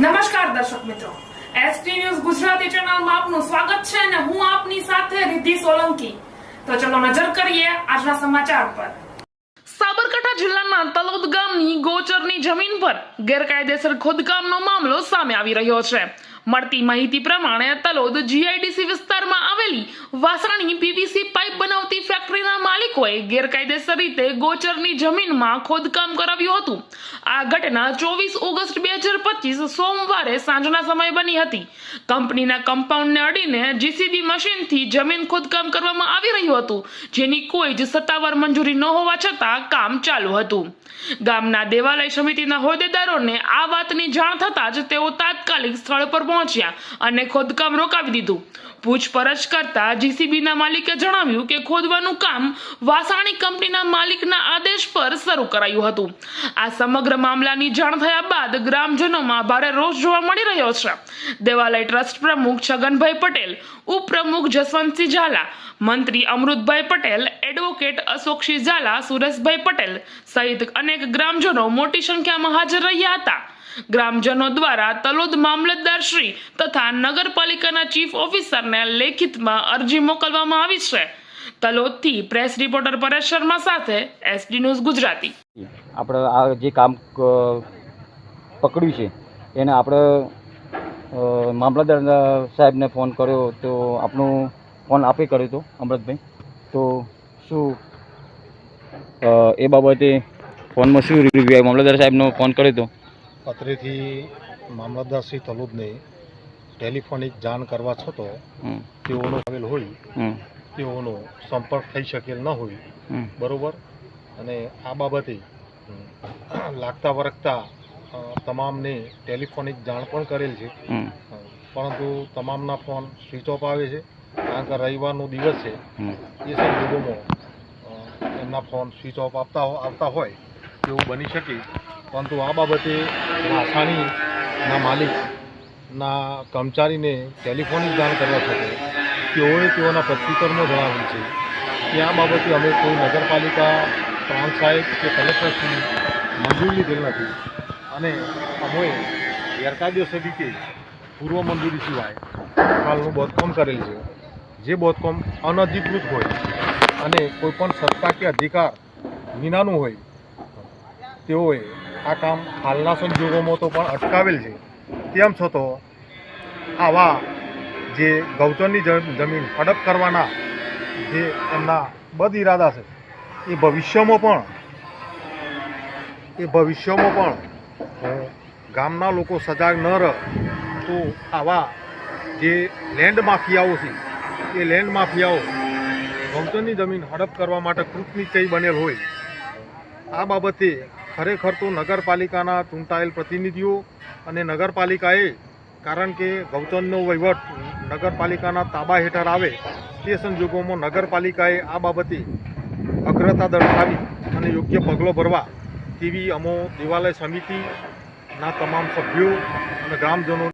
નમસ્કાર દર્શક મિત્રો, એસટી ન્યૂઝ ગુજરાતી ચેનલમાં આપનું સ્વાગત છે અને હું આપની સાથે રિદ્ધિ સોલંકી। તો ચલો નજર કરીએ આજના સમાચાર પર। સાબરકાંઠા જિલ્લાના તલોદ ગામની ગોચરની જમીન પર ગેરકાયદેસર ખોદકામનો મામલો સામે આવી રહ્યો છે। મળતી માહિતી પ્રમાણે તલોદ જીઆઈડીસી વિસ્તારમાં આવેલી વાસણની પીવીસી પાઇપ બનાવતી ફેક્ટરીના માલિકોએ ગેરકાયદેસર રીતે ગોચરની જમીનમાં ખોદકામ કરાવ્યું હતું। આ ઘટના 24 ઓગસ્ટ 2025 સોમવારે સાંજના સમયે બની હતી। કંપનીના કમ્પાઉન્ડને અડીને જીસીબી મશીનથી જમીન ખોદકામ કરવામાં આવી રહ્યું હતું, જેની કોઈ જ સત્તાવાર મંજૂરી ન હોવા છતાં કામ ચાલુ હતું। ગામના દેવાલય સમિતિના હોદ્દેદારોને આ વાતની જાણ થતાં જ તેઓ તાત્કાલિક સ્થળ પર પહોંચ્યા અને ખોદકામ રોકાવી દીધું। પૂછપરછ કરતા જીસીબીના માલિકે જણાવ્યું કે ખોદવાનું કામ વાસાણી કંપનીના માલિકના આદેશ પર શરૂ કરાયું હતું। આ સમગ્ર મામલાની જાણ થયા બાદ ગ્રામજનોમાં ભારે રોષ જોવા મળી રહ્યો છે। દેવાલય ટ્રસ્ટ પ્રમુખ છગનભાઈ પટેલ, ઉપપ્રમુખ જસવંતસિંહ ઝાલા, મંત્રી અમૃતભાઈ પટેલ, એડવોકેટ અશોકસિંહ ઝાલા, સુરેશભાઈ પટેલ સહિત અનેક ગ્રામજનો મોટી સંખ્યામાં હાજર રહ્યા હતા। ગ્રામજનો દ્વારા તલોદ મામલતદાર શ્રી તથા નગરપાલિકાના ચીફ ઓફિસરને લેખિતમાં અરજી મોકલવામાં આવી છે। તલોદથી પ્રેસ રિપોર્ટર પરેશ શર્મા સાથે એસડી ન્યૂઝ ગુજરાતી। આપણે આ જે કામ પકડ્યું છે એને આપણે મામલતદાર સાહેબને ફોન કર્યો તો આપણો ફોન આપે કર્યો હતો અમૃતભાઈ, તો શું એ બાબતે ફોનમાં શું રિવ્યુ મામલતદાર સાહેબનો ફોન કર્યો હતો? પત્રેથી મામલતદાર શ્રી તલોદને ટેલિફોનિક જાણ કરવા છતાં તેઓનો આવેલ હોય તેઓનો સંપર્ક થઈ શકેલ ન હોય, બરોબર। અને આ બાબતે લાગતા વળગતા તમામને ટેલિફોનિક જાણ પણ કરેલ છે, પરંતુ તમામના ફોન સ્વિચ ઓફ આવે છે, કારણ કે રવિવારનો દિવસ છે। એ સંજોગોમાં એમના ફોન સ્વિચ ઓફ આવતા હોય તેવું બની શકે, પરંતુ આ બાબતે વાસાણીના માલિકના કર્મચારીને ટેલિફોનિક જાણ કરવા છતાં તેઓએ તેઓના પ્રત્યુત્તરમાં જણાવ્યું છે કે આ બાબતે અમે કોઈ નગરપાલિકા, પ્રાંત સાહેબ કે કલેક્ટરશ્રી મંજૂરી લીધેલ નથી અને અમે ગેરકાયદેસર રીતે પૂર્વ મંજૂરી સિવાય હાલનું બાંધકામ કરેલ છે। જે બાંધકામ અનધિકૃત હોય અને કોઈપણ સત્તા કે અધિકાર વિનાનું હોય તેઓએ આ કામ હાલના સંજોગોમાં તો પણ અટકાવેલ છે। તેમ છતાં આવા જે ગૌચરની જમીન હડપ કરવાના જે એમના બદ ઇરાદા છે એ ભવિષ્યમાં પણ ગામના લોકો સજાગ ન રહે તો આવા જે લેન્ડ માફિયાઓ છે એ લેન્ડ માફિયાઓ ગૌચરની જમીન હડપ કરવા માટે કૃતનિશ્ચયી બનેલ હોય। આ બાબતે ખરેખર તો નગરપાલિકાના ચૂંટાયેલ પ્રતિનિધિઓ અને નગરપાલિકાએ, કારણ કે ગૌચરનો વહીવટ નગરપાલિકાના તાબા હેઠળ આવે તે સંજોગોમાં નગરપાલિકાએ આ બાબતે અગ્રતા દર્શાવી અને યોગ્ય પગલાં ભરવા તેવી અમો દેવાલય સમિતિના તમામ સભ્યો અને ગ્રામજનો